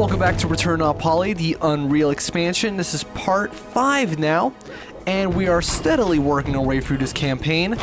welcome back to Return to Pali, the Unreal expansion. This is part 5 now, and we are steadily working our way through this campaign,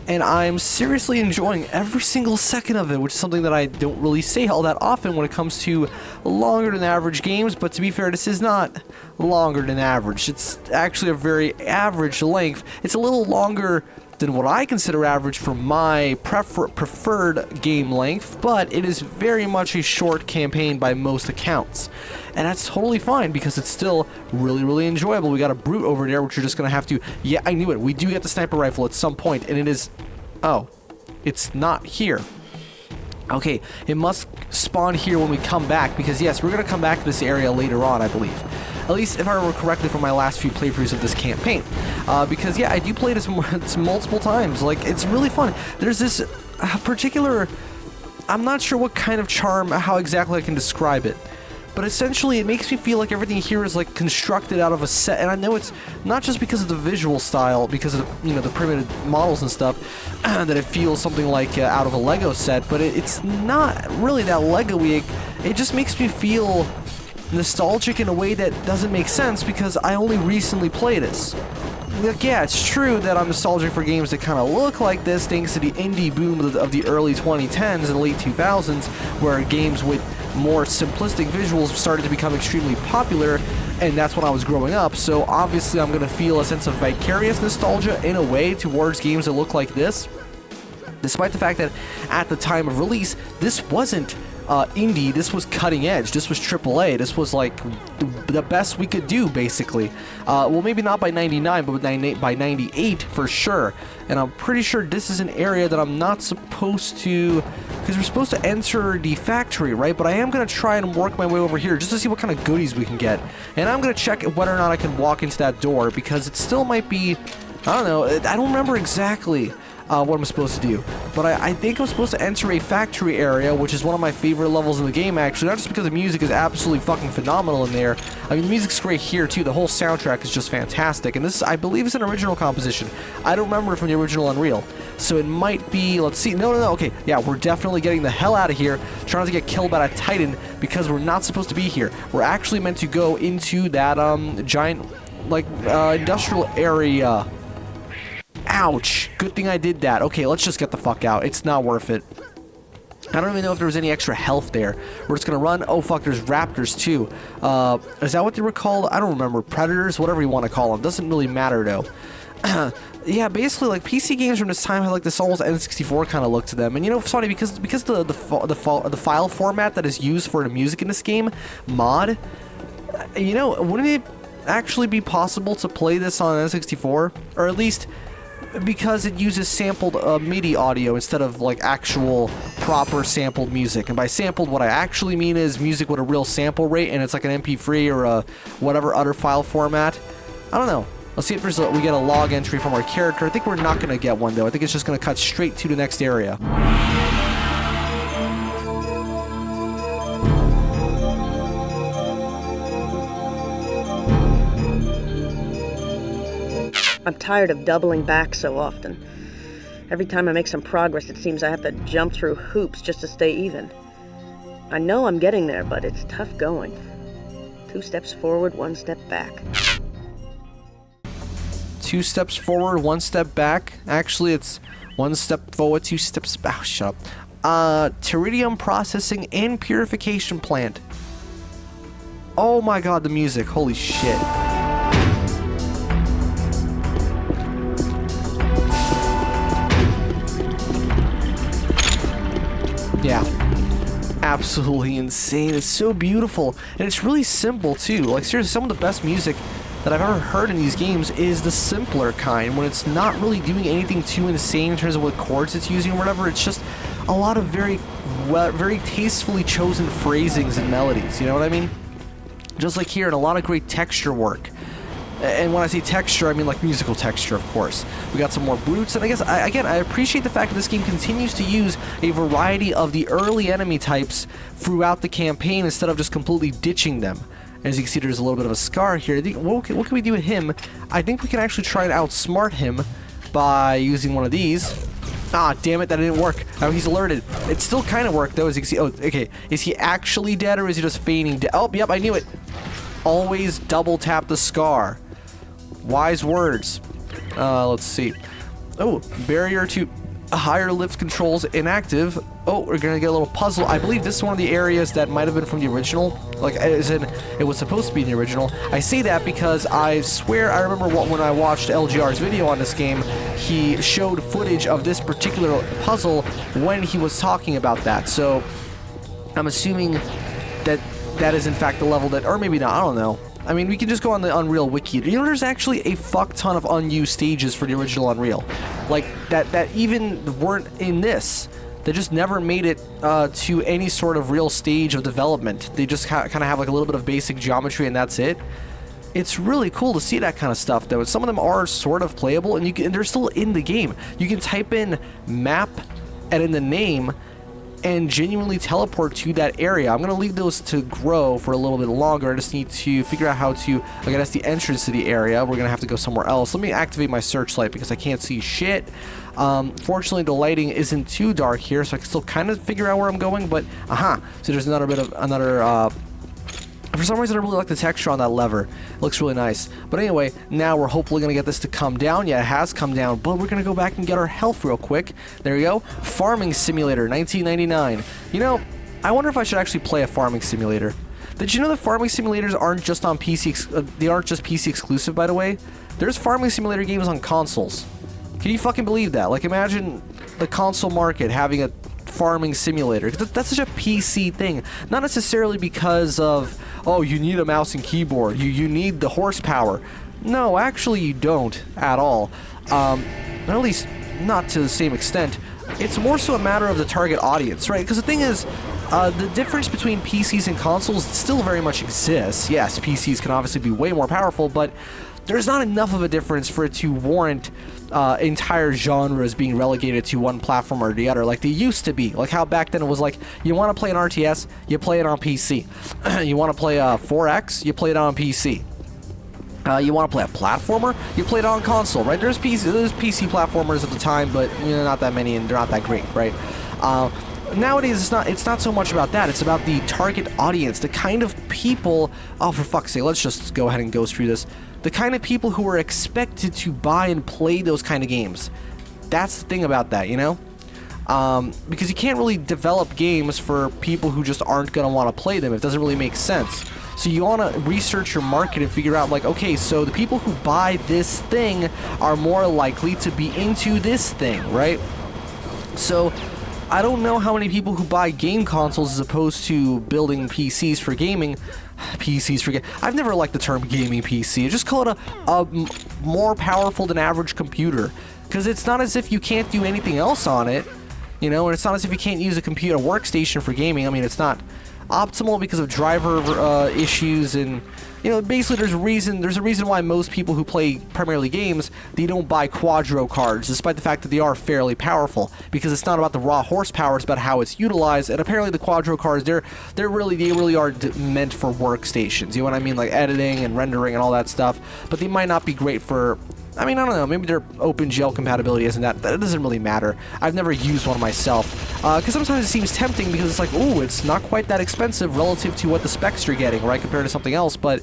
and I'm seriously enjoying every single second of it, which is something that I don't really say all that often when it comes to longer than average games, but to be fair, this is not longer than average. It's actually a very average length. It's a little longer than what I consider average for my preferred game length, but it is very much a short campaign by most accounts. And that's totally fine because it's still really, really enjoyable. We got a brute over there, which you're just going to have to... Yeah, I knew it. We do get the sniper rifle at some point, and it is... Oh, it's not here. Okay, it must spawn here when we come back, because yes, we're going to come back to this area later on, I believe. At least if I remember correctly from my last few playthroughs of this campaign. Because yeah, I do play this multiple times. Like, it's really fun. There's this particular... I'm not sure what kind of charm, how exactly I can describe it. But essentially, it makes me feel like everything here is like constructed out of a set, and I know it's not just because of the visual style, because of the, the primitive models and stuff, that it feels something like out of a Lego set, but it's not really that Lego-y. It just makes me feel nostalgic in a way that doesn't make sense because I only recently played this. Like, yeah, it's true that I'm nostalgic for games that kind of look like this thanks to the indie boom of the early 2010s and late 2000s, where games with more simplistic visuals started to become extremely popular, and that's when I was growing up, so obviously I'm going to feel a sense of vicarious nostalgia in a way towards games that look like this, despite the fact that at the time of release, this wasn't indie, this was cutting edge, this was AAA, this was like the best we could do, basically. Well, maybe not by 99, but by 98 for sure. And I'm pretty sure this is an area that I'm not supposed to, because we're supposed to enter the factory, right? But I am going to try and work my way over here just to see what kind of goodies we can get. And I'm going to check whether or not I can walk into that door, because it still might be, I don't know, I don't remember exactly what I'm supposed to do, but I think I'm supposed to enter a factory area, which is one of my favorite levels in the game, actually, not just because the music is absolutely fucking phenomenal in there. I mean, the music's great here, too. The whole soundtrack is just fantastic, and this, I believe, is an original composition. I don't remember it from the original Unreal, so it might be, let's see, no, okay, yeah, we're definitely getting the hell out of here, trying not to get killed by a Titan, because we're not supposed to be here. We're actually meant to go into that, giant, like, industrial area. Ouch! Good thing I did that. Okay, let's just get the fuck out. It's not worth it. I don't even know if there was any extra health there. We're just gonna run. Oh fuck, there's raptors too. Is that what they were called? I don't remember. Predators? Whatever you want to call them. Doesn't really matter though. Yeah, basically, like, PC games from this time had like this almost N64 kind of look to them. And you know, it's funny because the file format that is used for the music in this game, mod, you know, wouldn't it actually be possible to play this on N64? Or at least... because it uses sampled MIDI audio instead of like actual proper sampled music. And by sampled, what I actually mean is music with a real sample rate, and it's like an MP3 or a whatever other file format. I don't know. Let's see if there's we get a log entry from our character. I think we're not going to get one though. I think it's just going to cut straight to the next area. I'm tired of doubling back so often. Every time I make some progress, it seems I have to jump through hoops just to stay even. I know I'm getting there, but it's tough going. 2 steps forward, 1 step back. 2 steps forward, 1 step back. Actually, it's 1 step forward, 2 steps back. Oh, shut up. Pteridium processing and purification plant. Oh my god, the music. Holy shit. Yeah, absolutely insane. It's so beautiful, and it's really simple too. Like, seriously, some of the best music that I've ever heard in these games is the simpler kind, when it's not really doing anything too insane in terms of what chords it's using or whatever. It's just a lot of very tastefully chosen phrasings and melodies, you know what I mean? Just like here, and a lot of great texture work. And when I say texture, I mean like musical texture, of course. We got some more brutes, and I guess, again, I appreciate the fact that this game continues to use a variety of the early enemy types throughout the campaign instead of just completely ditching them. As you can see, there's a little bit of a scar here. I think, what can we do with him? I think we can actually try and outsmart him by using one of these. Ah, damn it, that didn't work. Oh, he's alerted. It still kind of worked, though, as you can see. Oh, okay. Is he actually dead, or is he just feigning dead? Oh, yep, I knew it. Always double tap the scar. Wise words. Let's see. Oh, barrier to higher lift controls inactive. Oh, we're gonna get a little puzzle. I believe this is one of the areas that might have been from the original. Like, as in, it was supposed to be in the original. I say that because I swear I remember when I watched LGR's video on this game, he showed footage of this particular puzzle when he was talking about that. So, I'm assuming that that is in fact the level that, or maybe not, I don't know. I mean, we can just go on the Unreal Wiki. You know, there's actually a fuck ton of unused stages for the original Unreal. Like, that even weren't in this. They just never made it to any sort of real stage of development. They just kind of have like a little bit of basic geometry and that's it. It's really cool to see that kind of stuff, though. Some of them are sort of playable, and they're still in the game. You can type in map and in the name and genuinely teleport to that area. I'm going to leave those to grow for a little bit longer. I just need to figure out how to... Okay, that's the entrance to the area. We're going to have to go somewhere else. Let me activate my searchlight because I can't see shit. Fortunately, the lighting isn't too dark here, so I can still kind of figure out where I'm going, but... So there's another for some reason, I really like the texture on that lever. It looks really nice. But anyway, now we're hopefully going to get this to come down. Yeah, it has come down, but we're going to go back and get our health real quick. There we go. Farming Simulator, 1999. You know, I wonder if I should actually play a farming simulator. Did you know that farming simulators aren't just on PC? They aren't just PC exclusive, by the way. There's farming simulator games on consoles. Can you fucking believe that? Like, imagine the console market having a farming simulator. That's such a PC thing. Not necessarily because of, oh, you need a mouse and keyboard. You need the horsepower. No, actually you don't at all. At least not to the same extent. It's more so a matter of the target audience, right? Because the thing is, the difference between PCs and consoles still very much exists. Yes, PCs can obviously be way more powerful, but there's not enough of a difference for it to warrant entire genres being relegated to one platform or the other, like they used to be. Like how back then it was like, you want to play an RTS, you play it on PC. You want to play 4X, you play it on PC. You want to play a platformer, you play it on console, right? There's PC platformers at the time, but you know, not that many, and they're not that great, right? Nowadays, it's not so much about that. It's about the target audience, the kind of people... Oh, for fuck's sake, let's just go ahead and go through this. The kind of people who are expected to buy and play those kind of games. That's the thing about that, you know? Because you can't really develop games for people who just aren't going to want to play them. It doesn't really make sense. So you want to research your market and figure out, like, okay, so the people who buy this thing are more likely to be into this thing, right? So... I don't know how many people who buy game consoles as opposed to building PCs for gaming. PCs for gaming. I've never liked the term gaming PC. Just call it a more powerful than average computer. Because it's not as if you can't do anything else on it. You know, and it's not as if you can't use a computer workstation for gaming. I mean, it's not optimal because of driver issues and... You know, basically there's a reason why most people who play primarily games, they don't buy Quadro cards, despite the fact that they are fairly powerful, because it's not about the raw horsepower, it's about how it's utilized, and apparently the Quadro cards, they really are meant for workstations, you know what I mean, like editing and rendering and all that stuff, but they might not be great for... I mean, I don't know, maybe their OpenGL compatibility isn't that doesn't really matter. I've never used one myself, because sometimes it seems tempting because it's like, ooh, it's not quite that expensive relative to what the specs you're getting, right, compared to something else, but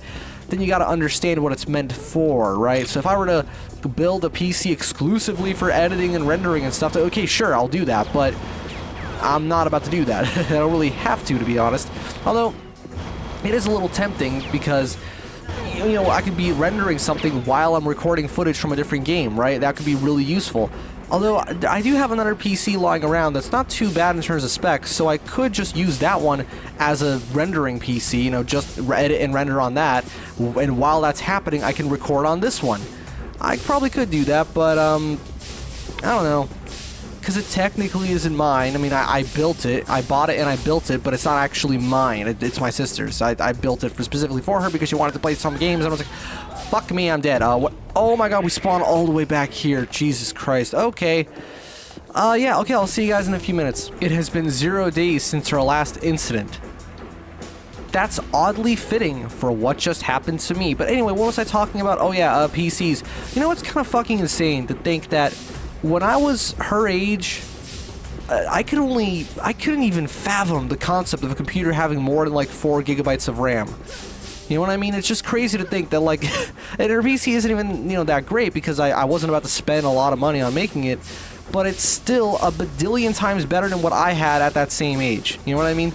then you gotta understand what it's meant for, right? So if I were to build a PC exclusively for editing and rendering and stuff, okay, sure, I'll do that, but I'm not about to do that. I don't really have to be honest. Although, it is a little tempting because... You know, I could be rendering something while I'm recording footage from a different game, right? That could be really useful. Although, I do have another PC lying around that's not too bad in terms of specs, so I could just use that one as a rendering PC, you know, just edit and render on that, and while that's happening, I can record on this one. I probably could do that, but, I don't know. Because it technically isn't mine. I mean, I built it. I bought it and I built it, but it's not actually mine. It's my sister's. I built it specifically for her because she wanted to play some games, and I was like, fuck me, I'm dead. What? Oh my god, we spawned all the way back here. Jesus Christ. Okay. Yeah, okay, I'll see you guys in a few minutes. It has been 0 days since our last incident. That's oddly fitting for what just happened to me. But anyway, what was I talking about? Oh yeah, PCs. You know, it's kind of fucking insane to think that when I was her age, I couldn't even fathom the concept of a computer having more than like 4 gigabytes of RAM. You know what I mean? It's just crazy to think that, like, and her PC isn't even, you know, that great because I wasn't about to spend a lot of money on making it, but it's still a badillion times better than what I had at that same age. You know what I mean?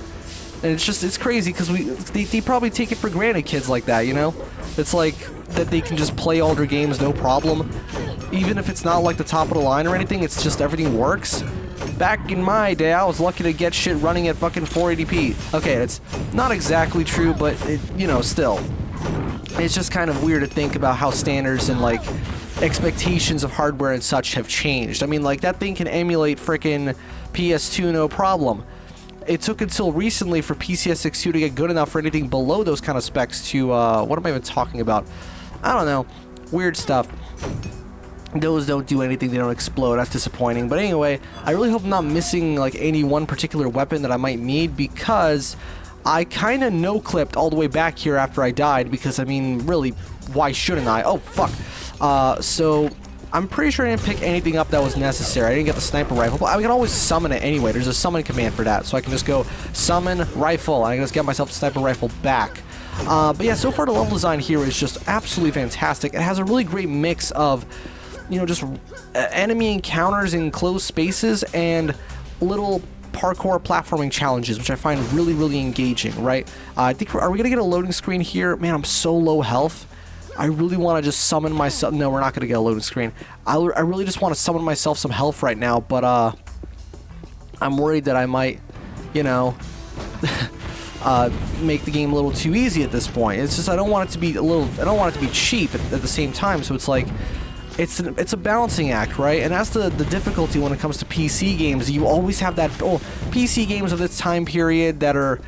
And it's crazy because they probably take it for granted, kids like that, you know? It's like that they can just play all their games no problem. Even if it's not like the top of the line or anything, it's just everything works. Back in my day, I was lucky to get shit running at fucking 480p. Okay, it's not exactly true, but you know, still. It's just kind of weird to think about how standards and, like, expectations of hardware and such have changed. I mean, like, that thing can emulate frickin' PS2 no problem. It took until recently for PCS62 to get good enough for anything below those kind of specs to, what am I even talking about? I don't know. Weird stuff. Those don't do anything, they don't explode, that's disappointing. But anyway, I really hope I'm not missing, like, any one particular weapon that I might need, because I kind of no-clipped all the way back here after I died, because, I mean, really, why shouldn't I? Oh, fuck. So I'm pretty sure I didn't pick anything up that was necessary. I didn't get the sniper rifle, but I can always summon it anyway. There's a summon command for that, so I can just go summon rifle, and I can just get myself the sniper rifle back. But yeah, so far the level design here is just absolutely fantastic. It has a really great mix of, you know, just enemy encounters in closed spaces and little parkour platforming challenges, which I find really, really engaging, right? I think, are we going to get a loading screen here? Man, I'm so low health. I really want to just summon myself. No, we're not going to get a loading screen. I really just want to summon myself some health right now, but I'm worried that I might, you know, make the game a little too easy at this point. It's just, I don't want it to be I don't want it to be cheap at the same time, so it's like, it's a balancing act, right? And that's the difficulty when it comes to PC games. You always have that, PC games of this time period that are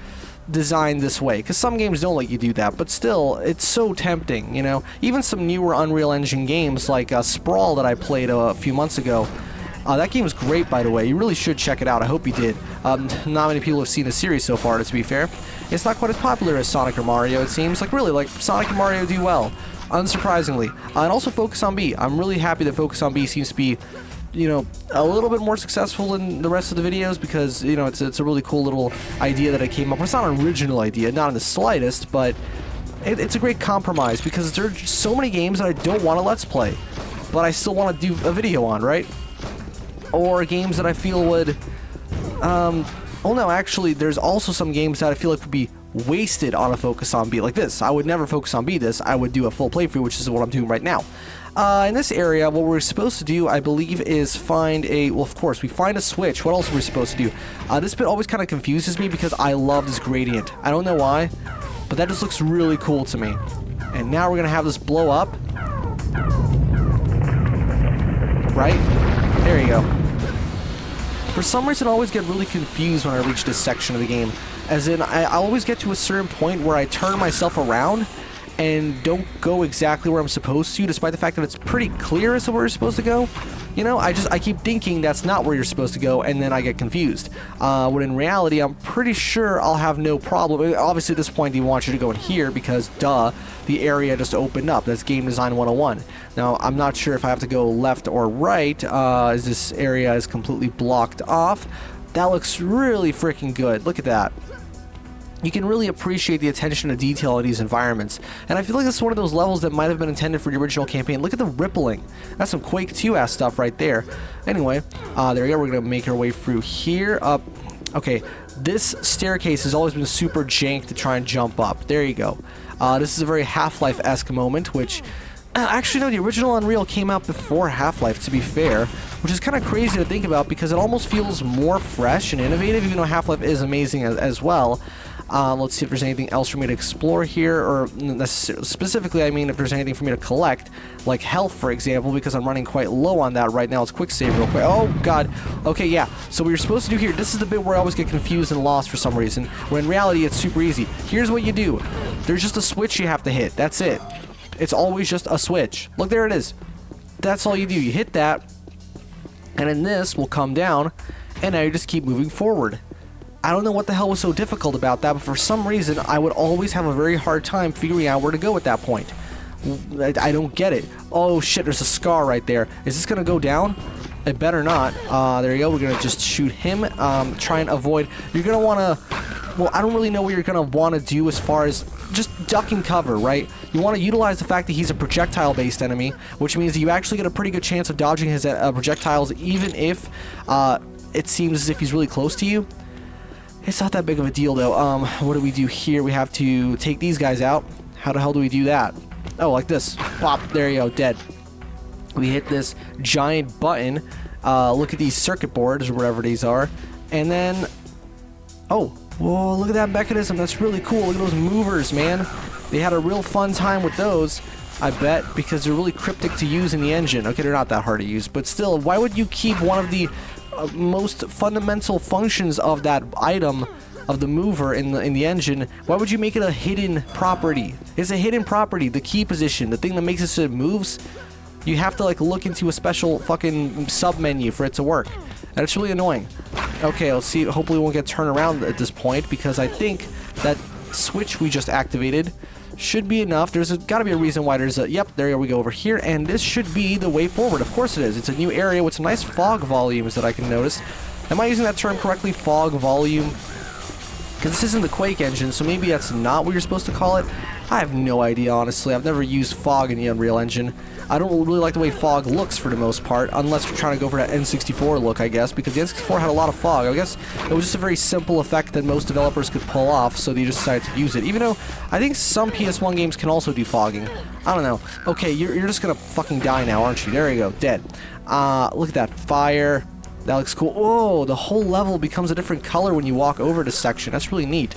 designed this way, because some games don't let you do that, but still, it's so tempting, you know? Even some newer Unreal Engine games like Sprawl that I played a few months ago. That game was great, by the way. You really should check it out. I hope you did. Not many people have seen the series so far, to be fair. It's not quite as popular as Sonic or Mario, it seems. Like, really, like, Sonic and Mario do well, unsurprisingly. And also Focus on B. I'm really happy that Focus on B seems to be, you know, a little bit more successful than the rest of the videos, because, you know, it's a really cool little idea that I came up with. It's not an original idea, not in the slightest, but it's a great compromise, because there are so many games that I don't want to Let's Play, but I still want to do a video on, right? Or games that I feel would, oh no, actually, there's also some games that I feel like would be wasted on a Focus on B like this. I would never Focus on B this, I would do a full playthrough, which is what I'm doing right now. In this area, what we're supposed to do, I believe, is find a, well, of course, we find a switch. What else are we supposed to do? This bit always kind of confuses me because I love this gradient. I don't know why, but that just looks really cool to me. And now we're going to have this blow up. Right? There you go. For some reason, I always get really confused when I reach this section of the game. As in, I always get to a certain point where I turn myself around and don't go exactly where I'm supposed to, despite the fact that it's pretty clear as to where you're supposed to go. You know, I keep thinking that's not where you're supposed to go, and then I get confused. When in reality, I'm pretty sure I'll have no problem. Obviously, at this point, they want you to go in here because, duh, the area just opened up. That's Game Design 101. Now, I'm not sure if I have to go left or right, as this area is completely blocked off. That looks really freaking good. Look at that. You can really appreciate the attention to detail in these environments. And I feel like this is one of those levels that might have been intended for the original campaign. Look at the rippling. That's some Quake 2-ass stuff right there. Anyway, there we go. We're going to make our way through here. Okay, this staircase has always been super jank to try and jump up. There you go. This is a very Half-Life-esque moment, which... actually, no, the original Unreal came out before Half-Life, to be fair, which is kind of crazy to think about because it almost feels more fresh and innovative, even though Half-Life is amazing as well. Let's see if there's anything else for me to explore here, or specifically, I mean, if there's anything for me to collect, like health, for example, because I'm running quite low on that right now. Let's quick save real quick. Oh, God. Okay, yeah. So what you're supposed to do here, this is the bit where I always get confused and lost for some reason, when in reality, it's super easy. Here's what you do. There's just a switch you have to hit. That's it. It's always just a switch. Look, there it is. That's all you do. You hit that, and then this will come down, and now you just keep moving forward. I don't know what the hell was so difficult about that, but for some reason, I would always have a very hard time figuring out where to go at that point. I don't get it. Oh shit, there's a scar right there. Is this gonna go down? It better not. There you go. We're going to just shoot him. Try and avoid. You're going to want to... Well, I don't really know what you're going to want to do as far as just duck and cover, right? You want to utilize the fact that he's a projectile-based enemy, which means that you actually get a pretty good chance of dodging his projectiles, even if it seems as if he's really close to you. It's not that big of a deal, though. What do we do here? We have to take these guys out. How the hell do we do that? Oh, like this. Pop. There you go. Dead. We hit this giant button. Look at these circuit boards, or whatever these are. And then... Oh. Whoa, look at that mechanism. That's really cool. Look at those movers, man. They had a real fun time with those, I bet, because they're really cryptic to use in the engine. Okay, they're not that hard to use, but still, why would you keep one of the most fundamental functions of that item, of the mover in the engine? Why would you make it a hidden property? It's a hidden property, the key position, the thing that makes it so it moves. You have to, like, look into a special fucking sub-menu for it to work. And it's really annoying. Okay, let's see. Hopefully we won't get turned around at this point, because I think that switch we just activated should be enough. There's got to be a reason why there's a... Yep, there we go over here, and this should be the way forward. Of course it is. It's a new area with some nice fog volumes that I can notice. Am I using that term correctly? Fog volume? Because this isn't the Quake engine, so maybe that's not what you're supposed to call it. I have no idea, honestly. I've never used fog in the Unreal Engine. I don't really like the way fog looks for the most part, unless you're trying to go for that N64 look, I guess, because the N64 had a lot of fog. I guess it was just a very simple effect that most developers could pull off, so they just decided to use it. Even though I think some PS1 games can also do fogging. I don't know. Okay, you're just gonna fucking die now, aren't you? There you go, dead. Look at that fire. That looks cool. Oh, the whole level becomes a different color when you walk over this section. That's really neat.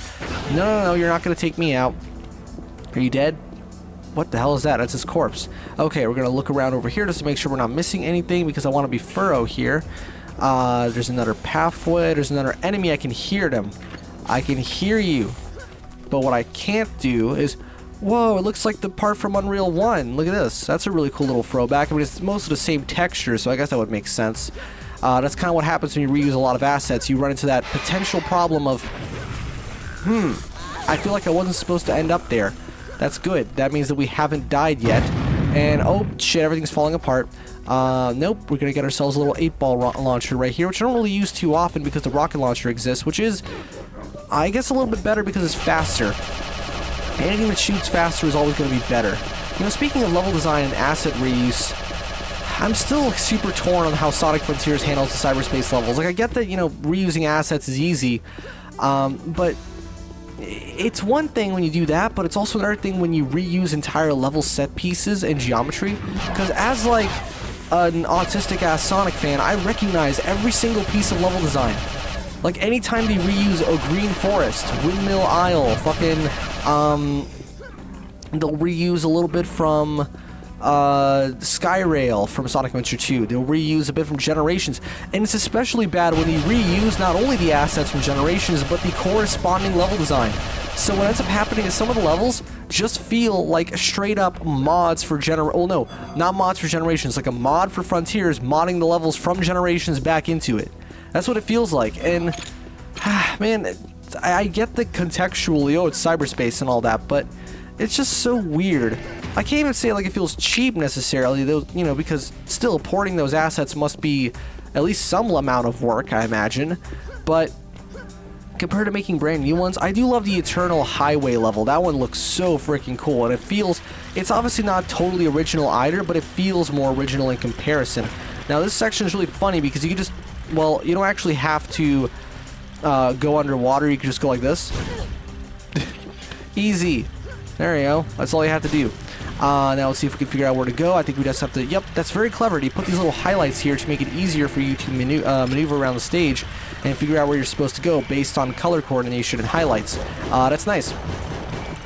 No, you're not gonna take me out. Are you dead? What the hell is that? That's his corpse. Okay, we're going to look around over here just to make sure we're not missing anything, because I want to be thorough here. There's another pathway. There's another enemy. I can hear them. I can hear you. But what I can't do is... Whoa, it looks like the part from Unreal 1. Look at this. That's a really cool little throwback. I mean, it's most of the same texture, so I guess that would make sense. That's kind of what happens when you reuse a lot of assets. You run into that potential problem of... I feel like I wasn't supposed to end up there. That's good. That means that we haven't died yet. And, oh, shit, everything's falling apart. Nope, we're going to get ourselves a little 8-ball launcher right here, which I don't really use too often because the rocket launcher exists, which is, I guess, a little bit better because it's faster. Anything that shoots faster is always going to be better. You know, speaking of level design and asset reuse, I'm still super torn on how Sonic Frontiers handles the cyberspace levels. Like, I get that, you know, reusing assets is easy, but... It's one thing when you do that, but it's also another thing when you reuse entire level set pieces and geometry. Because as, like, an autistic-ass Sonic fan, I recognize every single piece of level design. Like, anytime they reuse a green forest, Windmill Isle, fucking, they'll reuse a little bit from... Skyrail from Sonic Adventure 2. They'll reuse a bit from Generations, and it's especially bad when you reuse not only the assets from Generations, but the corresponding level design. So what ends up happening is some of the levels just feel like straight up mods for oh no, not mods for Generations, like a mod for Frontiers modding the levels from Generations back into it. That's what it feels like, and man, I get the contextually, oh, it's cyberspace and all that, but it's just so weird. I can't even say like it feels cheap necessarily, though, you know, because still porting those assets must be at least some amount of work, I imagine. But compared to making brand new ones, I do love the Eternal Highway level. That one looks so freaking cool, and it feels, it's obviously not totally original either, but it feels more original in comparison. Now this section is really funny because you can just, well, you don't actually have to go underwater. You can just go like this. Easy. There you go. That's all you have to do. Now let's see if we can figure out where to go. I think we just have to... Yep, that's very clever. You put these little highlights here to make it easier for you to maneuver around the stage and figure out where you're supposed to go based on color coordination and highlights. That's nice.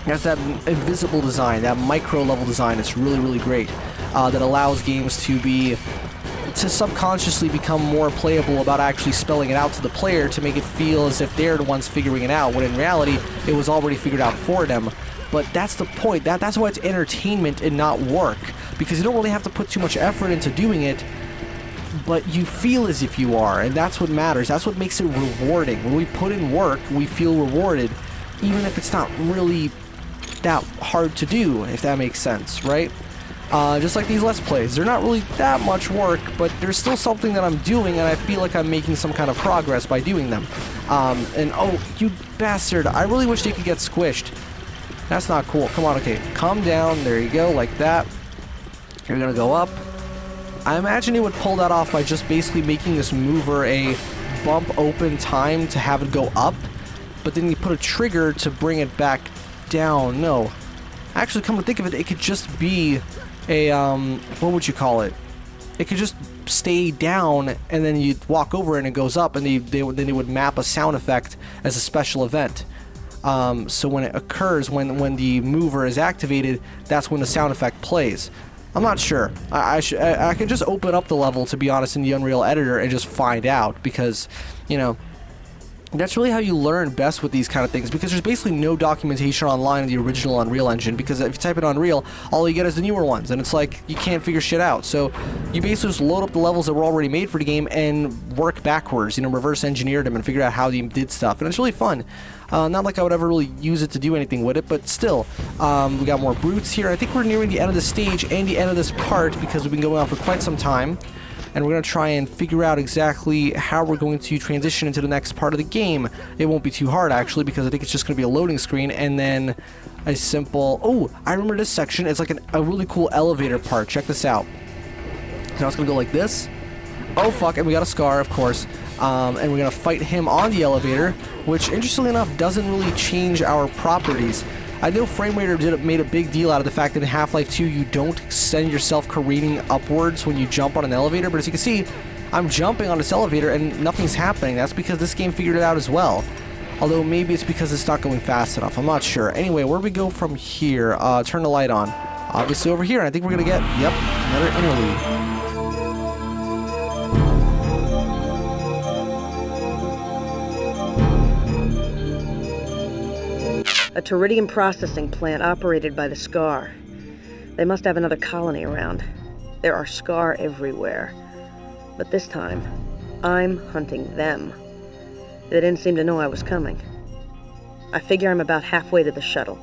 That's that invisible design, that micro level design. It's really, really great. That allows games to subconsciously become more playable about actually spelling it out to the player to make it feel as if they're the ones figuring it out, when in reality, it was already figured out for them. But that's the point. That's why it's entertainment and not work. Because you don't really have to put too much effort into doing it, but you feel as if you are, and that's what matters. That's what makes it rewarding. When we put in work, we feel rewarded, even if it's not really that hard to do, if that makes sense, right? Just like these Let's Plays. They're not really that much work, but there's still something that I'm doing, and I feel like I'm making some kind of progress by doing them. And oh, you bastard, I really wish they could get squished. That's not cool. Come on, okay, calm down. There you go, like that. You're gonna go up. I imagine it would pull that off by just basically making this mover a bump open time to have it go up, but then you put a trigger to bring it back down. No. Actually, come to think of it, it could just be a, what would you call it? It could just stay down, and then you walk over and it goes up, and then they would map a sound effect as a special event. So when it occurs, when the mover is activated, that's when the sound effect plays. I'm not sure. I could just open up the level, to be honest, in the Unreal Editor and just find out, because, you know, that's really how you learn best with these kind of things, because there's basically no documentation online in the original Unreal Engine, because if you type in Unreal, all you get is the newer ones, and it's like, you can't figure shit out. So you basically just load up the levels that were already made for the game and work backwards, you know, reverse engineer them and figure out how they did stuff, and it's really fun. Not like I would ever really use it to do anything with it, but still. We got more brutes here. I think we're nearing the end of the stage and the end of this part, because we've been going on for quite some time. And we're going to try and figure out exactly how we're going to transition into the next part of the game. It won't be too hard, actually, because I think it's just going to be a loading screen, and then a simple... Oh, I remember this section. It's like a really cool elevator part. Check this out. So it's going to go like this. Oh, fuck, and we got a scar, of course. And we're going to fight him on the elevator, which, interestingly enough, doesn't really change our properties. I know FrameRaider made a big deal out of the fact that in Half-Life 2 you don't send yourself careening upwards when you jump on an elevator, but as you can see, I'm jumping on this elevator and nothing's happening. That's because this game figured it out as well. Although maybe it's because it's not going fast enough. I'm not sure. Anyway, where do we go from here? Turn the light on. Obviously over here, and I think we're going to get, yep, another interlude. A Teridium processing plant operated by the Scar. They must have another colony around. There are Scar everywhere. But this time, I'm hunting them. They didn't seem to know I was coming. I figure I'm about halfway to the shuttle.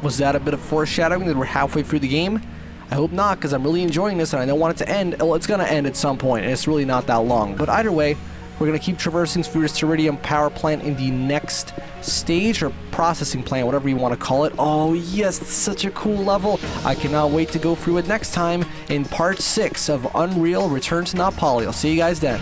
Was that a bit of foreshadowing that we're halfway through the game? I hope not, because I'm really enjoying this and I don't want it to end. Well, it's going to end at some point, and it's really not that long. But either way, we're going to keep traversing through this Teridium power plant in the next stage, or processing plant, whatever you want to call it. Oh yes, it's such a cool level. I cannot wait to go through it next time in part 6 of Unreal Return to Pali. I'll see you guys then.